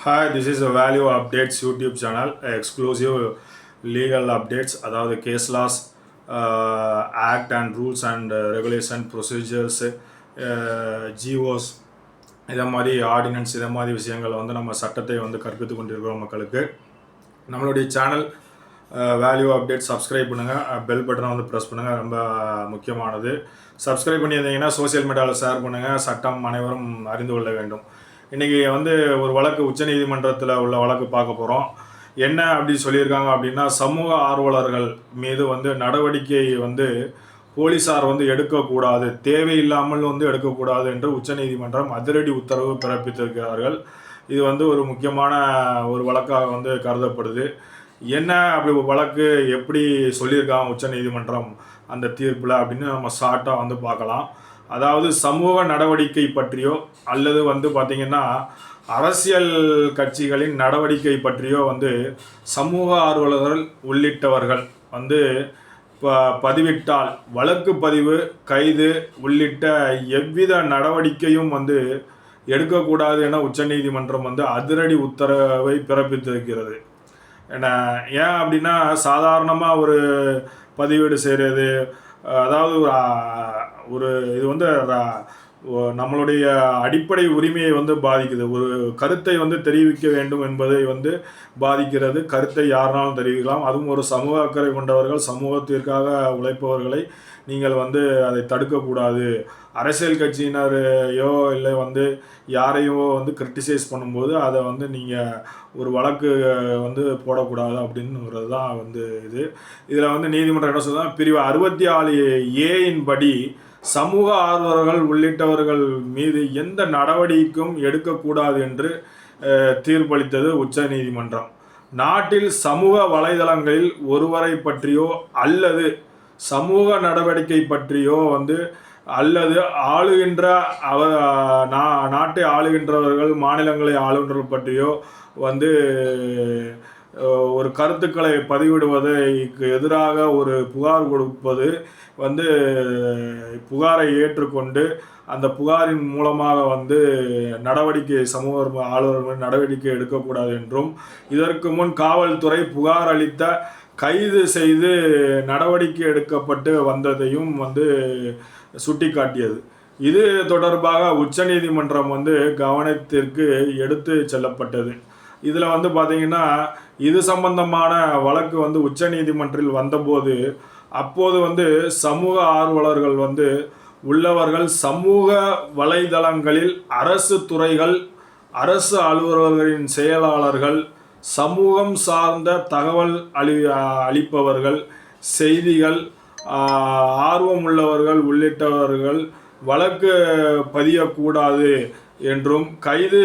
Hi, this is a Value Updates YouTube channel, exclusive legal updates, அதாவது case laws, act and rules and regulation procedures, GOs, இதை மாதிரி ordinance, இதை மாதிரி விஷயங்களை வந்து நம்ம சட்டத்தை வந்து கற்பித்து கொண்டிருக்கிறோம் மக்களுக்கு. நம்மளுடைய சேனல் வேல்யூ அப்டேட் சப்ஸ்கிரைப் பண்ணுங்கள், பெல் பட்டனை வந்து ப்ரெஸ் பண்ணுங்கள், ரொம்ப முக்கியமானது. சப்ஸ்கிரைப் பண்ணியிருந்தீங்கன்னா சோசியல் மீடியாவில் ஷேர் பண்ணுங்கள், சட்டம் அனைவரும் அறிந்து கொள்ள வேண்டும். இன்றைக்கி வந்து ஒரு வழக்கு உச்சநீதிமன்றத்தில் உள்ள வழக்கு பார்க்க போகிறோம். என்ன அப்படி சொல்லியிருக்காங்க அப்படின்னா, சமூக ஆர்வலர்கள் மீது வந்து நடவடிக்கை வந்து போலீஸார் வந்து எடுக்கக்கூடாது, தேவையில்லாமல் வந்து எடுக்கக்கூடாது என்று உச்சநீதிமன்றம் அதிரடி உத்தரவு பிறப்பித்திருக்கிறார்கள். இது வந்து ஒரு முக்கியமான ஒரு வழக்காக வந்து கருதப்படுது. என்ன அப்படி வழக்கு எப்படி சொல்லியிருக்காங்க உச்சநீதிமன்றம் அந்த தீர்ப்பில் அப்படின்னு நம்ம ஷார்ட்டாக வந்து பார்க்கலாம். அதாவது சமூக நடவடிக்கை பற்றியோ அல்லது வந்து பார்த்திங்கன்னா அரசியல் கட்சிகளின் நடவடிக்கை பற்றியோ வந்து சமூக ஆர்வலர்கள் உள்ளிட்டவர்கள் வந்து பதிவிட்டால் வழக்கு பதிவு, கைது உள்ளிட்ட எவ்வித நடவடிக்கையும் வந்து எடுக்கக்கூடாது என உச்சநீதிமன்றம் வந்து அதிரடி உத்தரவை பிறப்பித்திருக்கிறது. ஏன் அப்படின்னா, சாதாரணமாக ஒரு பதிவேடு செய்கிறது, அதாவது ஒரு இது வந்து நம்மளுடைய அடிப்படை உரிமையை வந்து பாதிக்குது. ஒரு கருத்தை வந்து தெரிவிக்க வேண்டும் என்பதை வந்து பாதிக்கிறது. கருத்தை யாருனாலும் தெரிவிக்கலாம். அதுவும் ஒரு சமூக அக்கறை கொண்டவர்கள், சமூகத்திற்காக உழைப்பவர்களை நீங்கள் வந்து அதை தடுக்கக்கூடாது. அரசியல் கட்சியினரையோ இல்லை வந்து யாரையோ வந்து கிரிட்டிசைஸ் பண்ணும்போது அதை வந்து நீங்கள் ஒரு வழக்கு வந்து போடக்கூடாது அப்படின்னுங்கிறது தான் வந்து இதில் வந்து நீதிமன்றம் என்ன சொல்லுதான், பிரிவு 64A படி சமூக ஆர்வலர்கள் உள்ளிட்டவர்கள் மீது எந்த நடவடிக்கையும் எடுக்கக்கூடாது என்று தீர்ப்பளித்தது உச்ச நீதிமன்றம். நாட்டில் சமூக வலைதளங்களில் ஒருவரை பற்றியோ அல்லது சமூக நடவடிக்கை பற்றியோ வந்து அல்லது ஆளுகின்ற நாட்டை ஆளுகின்றவர்கள், மாநிலங்களை ஆளுகின்றவர்கள் பற்றியோ வந்து ஒரு கருத்துக்களை பதிவிடுவதற்கு எதிராக ஒரு புகார் கொடுப்பது வந்து புகாரை ஏற்றுக்கொண்டு அந்த புகாரின் மூலமாக வந்து நடவடிக்கை சமூக ஆளுநர்கள் நடவடிக்கை எடுக்கக்கூடாது என்றும், இதற்கு முன் காவல்துறை புகார் அளித்த கைது செய்து நடவடிக்கை எடுக்கப்பட்டு வந்ததையும் வந்து சுட்டிக்காட்டியது. இது தொடர்பாக உச்சநீதிமன்றம் வந்து கவனத்திற்கு எடுத்து செல்லப்பட்டது. இதில் வந்து பார்த்திங்கன்னா, இது சம்பந்தமான வழக்கு வந்து உச்சநீதிமன்றில் வந்தபோது அப்போது வந்து சமூக ஆர்வலர்கள் வந்து உள்ளவர்கள் சமூக வலைதளங்களில் அரசு துறைகள், அரசு அலுவலர்களின் செயலாளர்கள், சமூகம் சார்ந்த தகவல் அளிப்பவர்கள், செய்திகள், ஆர்வம் உள்ளவர்கள் உள்ளிட்டவர்கள் வழக்கு பதியக்கூடாது என்றும் கைது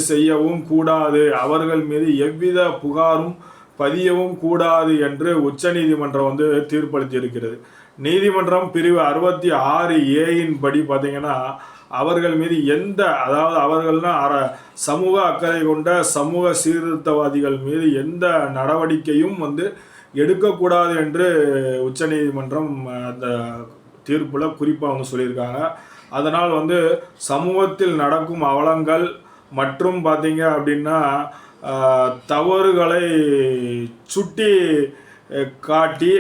செய்யவும் கூடாது, அவர்கள் மீது எவ்வித புகாரும் பதியவும் கூடாது என்று உச்சநீதிமன்றம் வந்து தீர்ப்பளித்திருக்கிறது. நீதிமன்றம் பிரிவு 66A படி பார்த்திங்கன்னா, அவர்கள் மீது அதாவது அவர்கள்னா சமூக அக்கறை கொண்ட சமூக சீர்திருத்தவாதிகள் மீது எந்த நடவடிக்கையும் வந்து எடுக்கக்கூடாது என்று உச்சநீதிமன்றம் அந்த தீர்ப்பில் குறிப்பாக வந்து சொல்லியிருக்காங்க. அதனால் வந்து சமூகத்தில் நடக்கும் அவலங்கள் மற்றும் பார்த்திங்க அப்படின்னா தவறுகளை சுட்டி காட்டி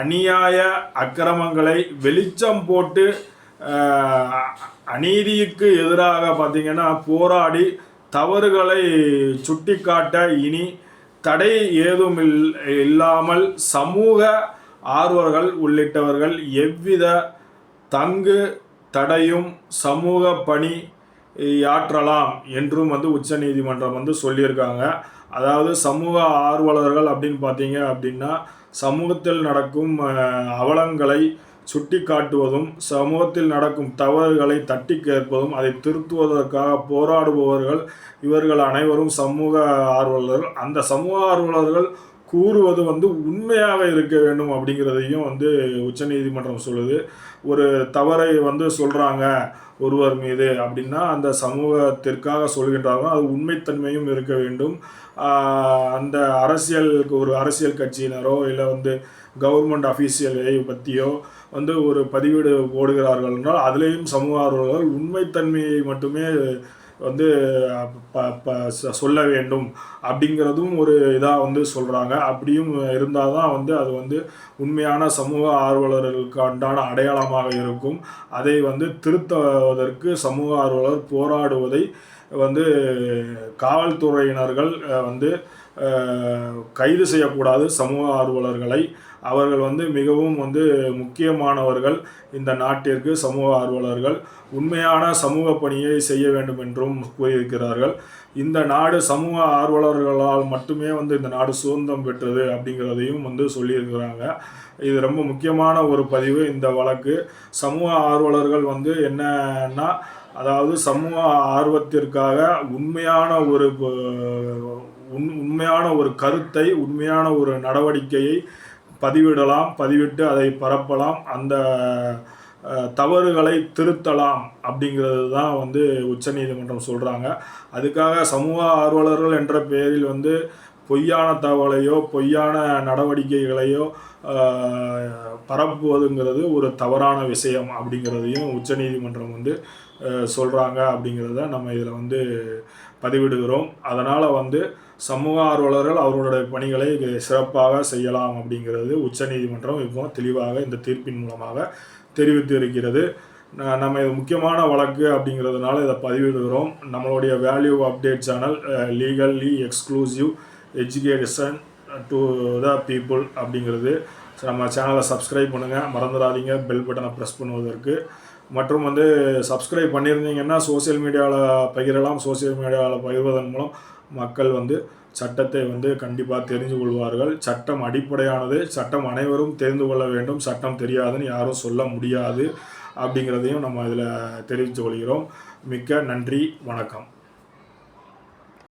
அநியாய அக்கிரமங்களை வெளிச்சம் போட்டு அநீதிக்கு எதிராக பார்த்திங்கன்னா போராடி தவறுகளை சுட்டி காட்ட இனி தடை ஏதும் இல்லாமல் சமூக ஆர்வலர்கள் உள்ளிட்டவர்கள் எவ்வித தங்கு தடையும் சமூக பணி ஆற்றலாம் என்றும் வந்து உச்சநீதிமன்றம் வந்து சொல்லியிருக்காங்க. அதாவது சமூக ஆர்வலர்கள் அப்படின்னு பார்த்தீங்க அப்படின்னா, சமூகத்தில் நடக்கும் அவலங்களை சுட்டி காட்டுவதும், சமூகத்தில் நடக்கும் தவறுகளை தட்டி கேட்பதும், அதை திருத்துவதற்காக போராடுபவர்கள், இவர்கள் அனைவரும் சமூக ஆர்வலர்கள். அந்த சமூக ஆர்வலர்கள் கூறுவது வந்து உண்மையாக இருக்க வேண்டும் அப்படிங்கிறதையும் வந்து உச்சநீதிமன்றம் சொல்லுது. ஒரு தவறை வந்து சொல்கிறாங்க ஒருவர் மீது அப்படின்னா அந்த சமூகத்திற்காக சொல்கின்றார்கள், அது உண்மைத்தன்மையும் இருக்க வேண்டும். அந்த ஒரு அரசியல் கட்சியினரோ இல்லை வந்து கவர்மெண்ட் அஃபீஷியலை பற்றியோ வந்து ஒரு பதிவீடு போடுகிறார்கள் என்றால் அதுலேயும் சமூக ஆர்வலர்கள் உண்மைத்தன்மையை மட்டுமே வந்து சொல்ல வேண்டும் அப்படிங்கிறதும் ஒரு இதாக வந்து சொல்கிறாங்க. அப்படியும் இருந்தால் தான் வந்து அது வந்து உண்மையான சமூக ஆர்வலர்களுக்கு உண்டான அடையாளமாக இருக்கும். அதை வந்து திருத்துவதற்கு சமூக ஆர்வலர் போராடுவதை வந்து காவல்துறையினர்கள் வந்து கைது செய்யக்கூடாது சமூக ஆர்வலர்களை. அவர்கள் வந்து மிகவும் வந்து முக்கியமானவர்கள் இந்த நாட்டிற்கு. சமூக ஆர்வலர்கள் உண்மையான சமூக பணியை செய்ய வேண்டும் என்றும் கூறியிருக்கிறார்கள். இந்த நாடு சமூக ஆர்வலர்களால் மட்டுமே வந்து இந்த நாடு சுதந்திரம் பெற்றது அப்படிங்கிறதையும் வந்து சொல்லியிருக்கிறாங்க. இது ரொம்ப முக்கியமான ஒரு பதிவு இந்த வழக்கு. சமூக ஆர்வலர்கள் வந்து என்னன்னா, அதாவது சமூக ஆர்வத்திற்காக உண்மையான ஒரு கருத்தை, உண்மையான ஒரு நடவடிக்கையை பதிவிட்டு அதை பரப்பலாம், அந்த தவறுகளை திருத்தலாம் அப்படிங்கிறது தான் வந்து உச்சநீதிமன்றம் சொல்கிறாங்க. அதுக்காக சமூக ஆர்வலர்கள் என்ற பெயரில் வந்து பொய்யான தகவலையோ பொய்யான நடவடிக்கைகளையோ பரப்புவதுங்கிறது ஒரு தவறான விஷயம் அப்படிங்கிறதையும் உச்சநீதிமன்றம் வந்து சொல்கிறாங்க அப்படிங்கிறத நம்ம இதில் வந்து பதிவிடுகிறோம். அதனால் வந்து சமூக ஆர்வலர்கள் அவர்களுடைய பணிகளை சிறப்பாக செய்யலாம் அப்படிங்கிறது உச்சநீதிமன்றம் இப்போ தெளிவாக இந்த தீர்ப்பின் மூலமாக தெரிவித்து இருக்கிறது. நம்ம இது முக்கியமான வழக்கு அப்படிங்கிறதுனால இதை பதிவிடுகிறோம். நம்மளுடைய value update channel legally exclusive education to the people அப்படிங்கிறது. நம்ம சேனலை சப்ஸ்கிரைப் பண்ணுங்கள், மறந்துடாதீங்க பெல் பட்டனை ப்ரெஸ் பண்ணுவதற்கு. மற்றும் வந்து சப்ஸ்கிரைப் பண்ணியிருந்தீங்கன்னா சோசியல் மீடியாவில் பகிரலாம். சோசியல் மீடியாவில் பகிர்வதன் மூலம் மக்கள் வந்து சட்டத்தை வந்து கண்டிப்பாக தெரிந்து கொள்வார்கள். சட்டம் அடிப்படையானது. சட்டம் அனைவரும் தெரிந்து கொள்ள வேண்டும். சட்டம் தெரியாதுன்னு யாரும் சொல்ல முடியாது அப்படிங்கிறதையும் நம்ம இதில் தெரிவித்து கொள்கிறோம். மிக்க நன்றி, வணக்கம்.